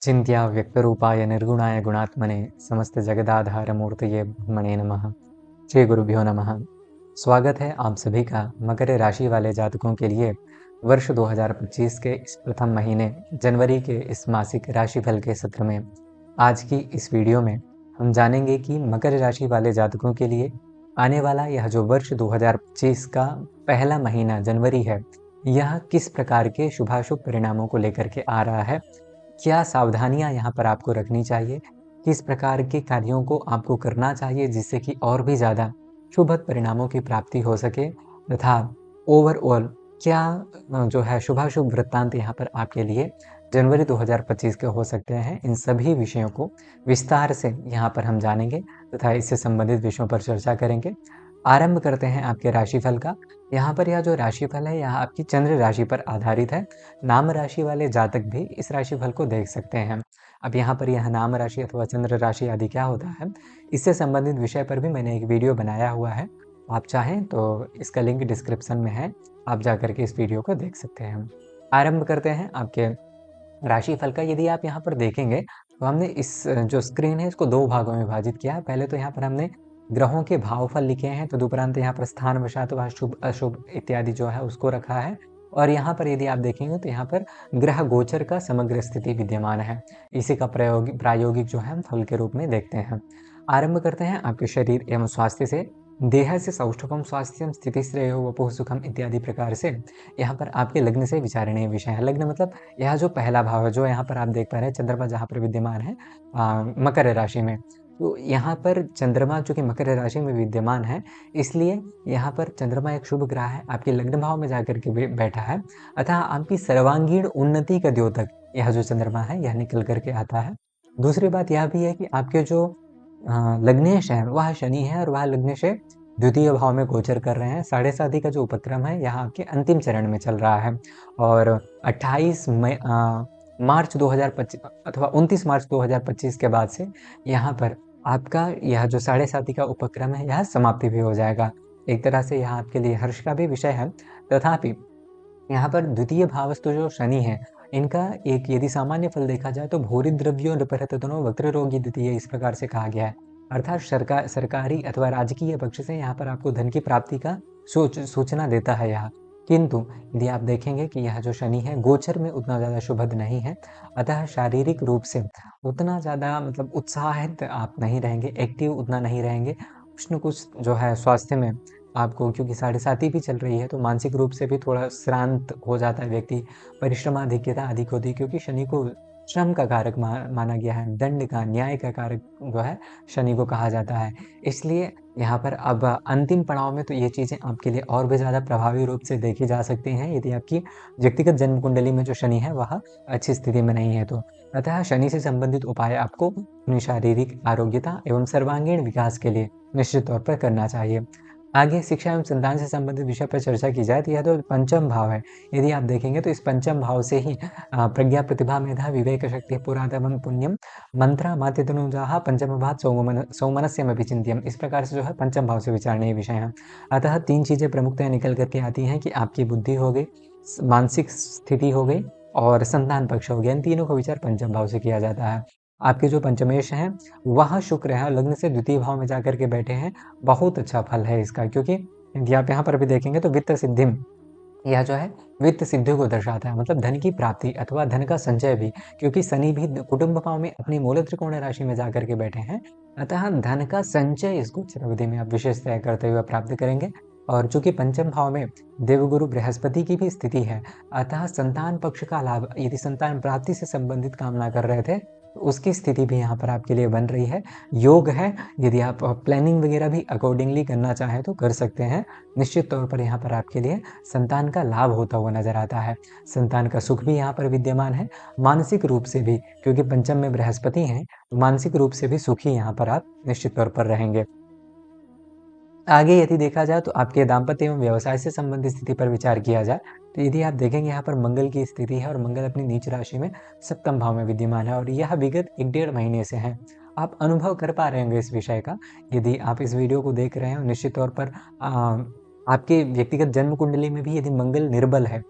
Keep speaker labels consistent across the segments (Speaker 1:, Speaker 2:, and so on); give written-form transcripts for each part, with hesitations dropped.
Speaker 1: चिन्त्या व्यक्तरूपाय निर्गुणाय गुणात्मने समस्त जगदाधारमूर्तये ब्रह्मणे नमः। श्री गुरुभ्यो नमः। स्वागत है आप सभी का मकर राशि वाले जातकों के लिए वर्ष 2025 के इस प्रथम महीने जनवरी के इस मासिक राशिफल के सत्र में। आज की इस वीडियो में हम जानेंगे कि मकर राशि वाले जातकों के लिए आने वाला यह जो वर्ष 2025 का पहला महीना जनवरी है, यह किस प्रकार के शुभाशुभ परिणामों को लेकर के आ रहा है, क्या सावधानियां यहाँ पर आपको रखनी चाहिए, किस प्रकार के कार्यों को आपको करना चाहिए जिससे कि और भी ज़्यादा शुभद परिणामों की प्राप्ति हो सके, तथा ओवरऑल क्या जो है शुभाशुभ वृत्तांत यहाँ पर आपके लिए जनवरी 2025 के हो सकते हैं। इन सभी विषयों को विस्तार से यहाँ पर हम जानेंगे तथा इससे संबंधित विषयों पर चर्चा करेंगे। आरंभ करते हैं आपके राशिफल का। यहाँ पर यह जो राशिफल है, यह आपकी चंद्र राशि पर आधारित है। नाम राशि वाले जातक भी इस राशिफल को देख सकते हैं। अब यहाँ पर यह नाम राशि अथवा चंद्र राशि आदि क्या होता है, इससे संबंधित विषय पर भी मैंने एक वीडियो बनाया हुआ है। आप चाहें तो इसका लिंक डिस्क्रिप्शन में है, आप जाकर के इस वीडियो को देख सकते हैं। आरंभ करते हैं आपके राशिफल का। यदि आप यहाँ पर देखेंगे तो हमने इस जो स्क्रीन है इसको दो भागों में विभाजित किया है। पहले तो यहाँ पर हमने ग्रहों के भावफल लिखे हैं, तदुपरांत यहाँ पर स्थान वशात व शुभ अशुभ इत्यादि जो है उसको रखा है। और यहाँ पर यदि आप देखेंगे तो यहाँ पर ग्रह गोचर का समग्र स्थिति विद्यमान है। इसी का प्रायोगिक जो है हम फल के रूप में देखते हैं। आरंभ करते हैं आपके शरीर एवं स्वास्थ्य से। देह से सौष्ठवम स्वास्थ्यम स्थिति श्रेयो वपुः सुखम इत्यादि प्रकार से यहाँ पर आपके लग्न से विचारणीय विषय है। लग्न मतलब यह जो पहला भाव है, जो यहाँ पर आप देख पा रहे हैं चंद्रमा जहाँ पर विद्यमान है मकर राशि में, तो यहाँ पर चंद्रमा चूंकि मकर राशि में विद्यमान है, इसलिए यहाँ पर चंद्रमा एक शुभ ग्रह है, आपके लग्न भाव में जाकर के बैठा है। अतः आपकी सर्वांगीण उन्नति का द्योतक यह जो चंद्रमा है यह निकल करके आता है। दूसरी बात यह भी है कि आपके जो लग्नेश है वह शनि है, और वह लग्नेश द्वितीय भाव में गोचर कर रहे हैं। 7.5 का जो उपक्रम है यहाँ आपके अंतिम चरण में चल रहा है, और 28 मार्च 2025 अथवा 29 मार्च 2025 के बाद से यहाँ पर आपका यह जो 7.5 का उपक्रम है यह समाप्ति भी हो जाएगा। एक तरह से यह आपके लिए हर्ष का भी विषय है। तथापि यहाँ पर द्वितीय भावस्तु जो शनि है, इनका एक यदि सामान्य फल देखा जाए तो भूरि द्रव्यो नृपहृतनो वक्र रोगी द्वितीय, इस प्रकार से कहा गया है। अर्थात सरकारी अथवा राजकीय पक्ष से यहाँ पर आपको धन की प्राप्ति का सूचना देता है यह। किंतु यदि आप देखेंगे कि यह जो शनि है गोचर में उतना ज़्यादा शुभद नहीं है, अतः शारीरिक रूप से उतना ज़्यादा मतलब उत्साहित आप नहीं रहेंगे, एक्टिव उतना नहीं रहेंगे। कुछ न कुछ जो है स्वास्थ्य में आपको, क्योंकि 7.5 भी चल रही है, तो मानसिक रूप से भी थोड़ा श्रांत हो जाता है व्यक्ति, परिश्रमाधिक्यता अधिक होती है, क्योंकि शनि को श्रम का कारक माना गया है, दंड का, न्याय का कारक जो है शनि को कहा जाता है। इसलिए यहाँ पर अब अंतिम पड़ाव में तो ये चीज़ें आपके लिए और भी ज़्यादा प्रभावी रूप से देखी जा सकती हैं यदि आपकी व्यक्तिगत जन्म कुंडली में जो शनि है वह अच्छी स्थिति में नहीं है तो। अतः शनि से संबंधित उपाय आपको अपनी शारीरिक आरोग्यता एवं सर्वांगीण विकास के लिए निश्चित तौर पर करना चाहिए। आगे शिक्षा एवं संतान से संबंधित विषय पर चर्चा की जाए तो यह तो पंचम भाव है। यदि आप देखेंगे तो इस पंचम भाव से ही प्रज्ञा, प्रतिभा, मेधा, विवेक शक्ति, पुरातनम पुण्यम, मंत्रा, मातृतनुजाः पंचम भाव सौमनस्यमपि चिंत्यम, इस प्रकार से जो है पंचम भाव से विचारणीय विषय है। अतः 3 चीजें प्रमुखतः निकल करके आती हैं कि आपकी बुद्धि हो गई, मानसिक स्थिति हो गई और संतान पक्ष हो गया। इन तीनों का विचार पंचम भाव से किया जाता है। आपके जो पंचमेश हैं वह शुक्र है, लग्न से द्वितीय भाव में जाकर के बैठे हैं। बहुत अच्छा फल है इसका, क्योंकि यदि आप यहाँ पर भी देखेंगे तो वित्त सिद्धिम, यह जो है वित्त सिद्धि को दर्शाता है, मतलब धन की प्राप्ति अथवा धन का संचय भी, क्योंकि शनि भी कुटुंब भाव में अपनी मूल त्रिकोण राशि में जाकर के बैठे हैं। अतः धन का संचय इस गोचर अवधि में आप विशेषतः करते हुए प्राप्त करेंगे। और चूंकि पंचम भाव में देवगुरु बृहस्पति की भी स्थिति है, अतः संतान पक्ष का लाभ, यदि संतान प्राप्ति से संबंधित कामना कर रहे थे तो उसकी स्थिति भी यहाँ पर आपके लिए बन रही है, योग है। यदि आप प्लानिंग वगैरह भी अकॉर्डिंगली करना चाहें तो कर सकते हैं। निश्चित तौर पर यहाँ पर आपके लिए संतान का लाभ होता हुआ नजर आता है। संतान का सुख भी यहाँ पर विद्यमान है। मानसिक रूप से भी, क्योंकि पंचम में बृहस्पति हैं, मानसिक रूप से भी सुखी यहाँ पर आप निश्चित तौर पर रहेंगे। आगे यदि देखा जाए तो आपके दाम्पत्य एवं व्यवसाय से संबंधित स्थिति पर विचार किया जाए तो यदि आप देखेंगे यहाँ पर मंगल की स्थिति है, और मंगल अपनी नीच राशि में सप्तम भाव में विद्यमान है, और यह विगत 1.5 महीने से है। आप अनुभव कर पा रहे होंगे इस विषय का यदि आप इस वीडियो को देख रहे हो। निश्चित तौर पर आपके व्यक्तिगत जन्म कुंडली में भी यदि मंगल निर्बल है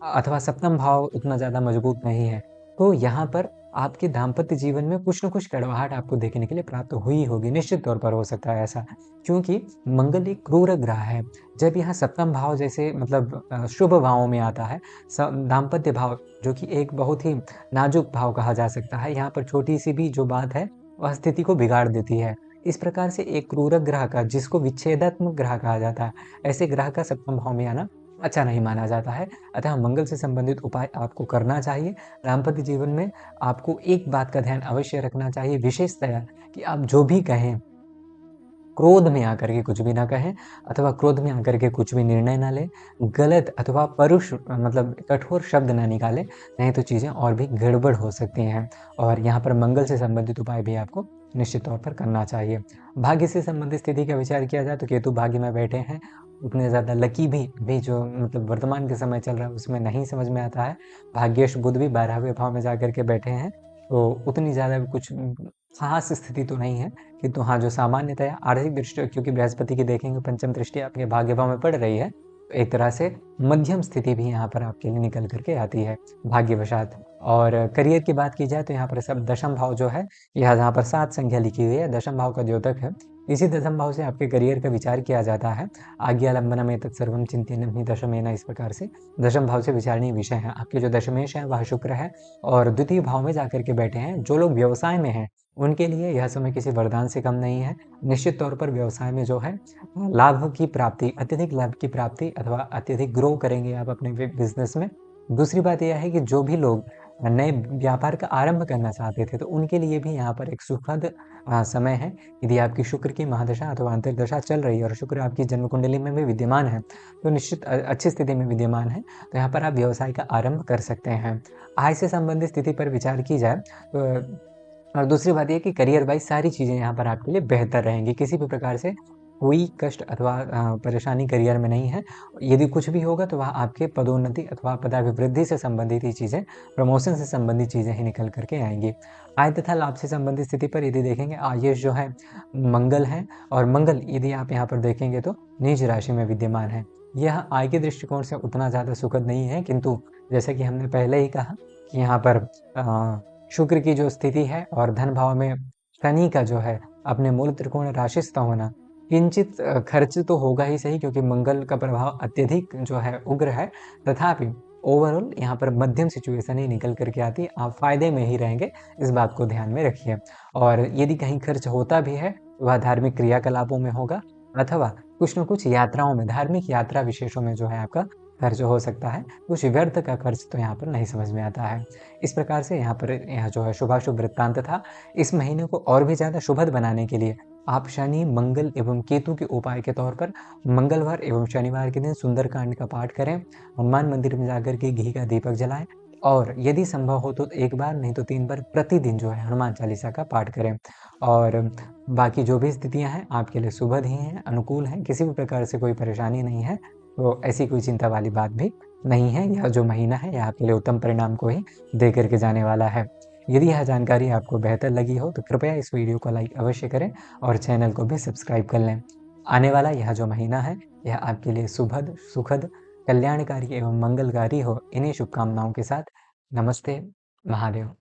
Speaker 1: अथवा सप्तम भाव उतना ज़्यादा मजबूत नहीं है, तो यहाँ पर आपके दाम्पत्य जीवन में कुछ न कुछ कड़वाहट आपको देखने के लिए प्राप्त हुई होगी, निश्चित तौर पर हो सकता है ऐसा। क्योंकि मंगल एक क्रूर ग्रह है, जब यहाँ सप्तम भाव जैसे मतलब शुभ भावों में आता है, दाम्पत्य भाव जो कि एक बहुत ही नाजुक भाव कहा जा सकता है, यहाँ पर छोटी-सी भी जो बात है, वह स्थिति को बिगाड़ देती है। इस प्रकार से एक क्रूरक ग्रह का, जिसको विच्छेदात्मक ग्रह कहा जाता है, ऐसे ग्रह का सप्तम भाव में आना अच्छा नहीं माना जाता है। अतः मंगल से संबंधित उपाय आपको करना चाहिए। दाम्पत्य जीवन में आपको एक बात का ध्यान अवश्य रखना चाहिए विशेषतया, कि आप जो भी कहें, क्रोध में आकर के कुछ भी ना कहें, अथवा क्रोध में आकर के कुछ भी निर्णय ना लें, गलत अथवा परुष मतलब कठोर शब्द ना निकालें, नहीं तो चीज़ें और भी गड़बड़ हो सकती हैं। और यहाँ पर मंगल से संबंधित उपाय भी आपको निश्चित तौर पर करना चाहिए। भाग्य से संबंधित स्थिति का विचार किया जाए तो केतु भाग्य में बैठे हैं, उतने ज़्यादा लकी भी जो मतलब वर्तमान के समय चल रहा है उसमें नहीं समझ में आता है। भाग्येश बुध भी 12वें भाव में जाकर के बैठे हैं, तो उतनी ज़्यादा कुछ ख़ास स्थिति तो नहीं है। किंतु हाँ, जो सामान्यतया आर्थिक दृष्टि, क्योंकि बृहस्पति की देखेंगे पंचम दृष्टि आपके भाग्य भाव में पड़ रही है, तो एक तरह से मध्यम स्थिति भी यहाँ पर आपके लिए निकल कर के आती है भाग्यवशात। और करियर की बात की जाए तो यहाँ पर सब दशम भाव जो है, यह जहाँ पर 7 संख्या लिखी हुई है, दशम भाव का द्योतक है। इसी दशम भाव से आपके करियर का विचार किया जाता है। आज्ञालंबनम एतत् सर्वं चिन्तयन्नं हि दशमेन, इस प्रकार से दशम भाव से विचारणीय विषय है। आपके जो दशमेश है वह शुक्र है और द्वितीय भाव में जाकर के बैठे हैं। जो लोग व्यवसाय में हैं, उनके लिए यह समय किसी वरदान से कम नहीं है। निश्चित तौर पर व्यवसाय में जो है लाभ की प्राप्ति, अत्यधिक लाभ की प्राप्ति, अथवा अत्यधिक ग्रो करेंगे आप अपने बिज़नेस में। दूसरी बात यह है कि जो भी लोग नए व्यापार का आरंभ करना चाहते थे, तो उनके लिए भी यहाँ पर एक सुखद समय है। यदि आपकी शुक्र की महादशा अथवा अंतर्दशा चल रही है और शुक्र आपकी जन्म कुंडली में भी विद्यमान है, तो निश्चित अच्छी स्थिति में विद्यमान है, तो यहाँ पर आप व्यवसाय का आरंभ कर सकते हैं। आय से संबंधित स्थिति पर विचार की जाए तो, और दूसरी बात ये कि करियर वाइज़ सारी चीज़ें यहाँ पर आपके लिए बेहतर रहेंगी। किसी भी प्रकार से कोई कष्ट अथवा परेशानी करियर में नहीं है। यदि कुछ भी होगा तो वह आपके पदोन्नति अथवा पदाभिवृद्धि से संबंधित ही चीज़ें, प्रमोशन से संबंधित चीज़ें ही निकल कर के आएँगी। आय तथा लाभ से संबंधित स्थिति पर यदि देखेंगे, आयुष जो है मंगल है, और मंगल यदि आप यहाँ पर देखेंगे तो नीच राशि में विद्यमान है। यह आय के दृष्टिकोण से उतना ज़्यादा सुखद नहीं है, किंतु जैसा कि हमने पहले ही कहा कि यहाँ पर शुक्र की जो स्थिति है और धन भाव में शनि का जो है अपने मूल त्रिकोण राशिस्थ होना, किंचित खर्च तो होगा ही सही, क्योंकि मंगल का प्रभाव अत्यधिक जो है उग्र है, तथापि ओवरऑल यहाँ पर मध्यम सिचुएशन ही निकल कर के आती है। आप फ़ायदे में ही रहेंगे, इस बात को ध्यान में रखिए। और यदि कहीं खर्च होता भी है, वह धार्मिक क्रियाकलापों में होगा, अथवा कुछ न कुछ यात्राओं में, धार्मिक यात्रा विशेषों में जो है आपका खर्च हो सकता है। कुछ व्यर्थ का खर्च तो यहाँ पर नहीं समझ में आता है। इस प्रकार से यहाँ पर यह जो है शुभाशुभ वृत्तांत था। इस महीने को और भी ज़्यादा शुभद बनाने के लिए आप शनि, मंगल एवं केतु के उपाय के तौर पर मंगलवार एवं शनिवार के दिन सुंदरकांड का पाठ करें, हनुमान मंदिर में जाकर के घी का दीपक जलाएं, और यदि संभव हो तो 1 बार नहीं तो 3 बार प्रतिदिन जो है हनुमान चालीसा का पाठ करें। और बाकी जो भी स्थितियां हैं आपके लिए शुभद ही हैं, अनुकूल हैं, किसी भी प्रकार से कोई परेशानी नहीं है, तो ऐसी कोई चिंता वाली बात भी नहीं है। यह जो महीना है यह आपके लिए उत्तम परिणाम को ही दे करके जाने वाला है। यदि यह जानकारी आपको बेहतर लगी हो तो कृपया इस वीडियो को लाइक अवश्य करें और चैनल को भी सब्सक्राइब कर लें। आने वाला यह जो महीना है यह आपके लिए शुभद, सुखद, कल्याणकारी एवं मंगलकारी हो, इन्हीं शुभकामनाओं के साथ नमस्ते, महादेव।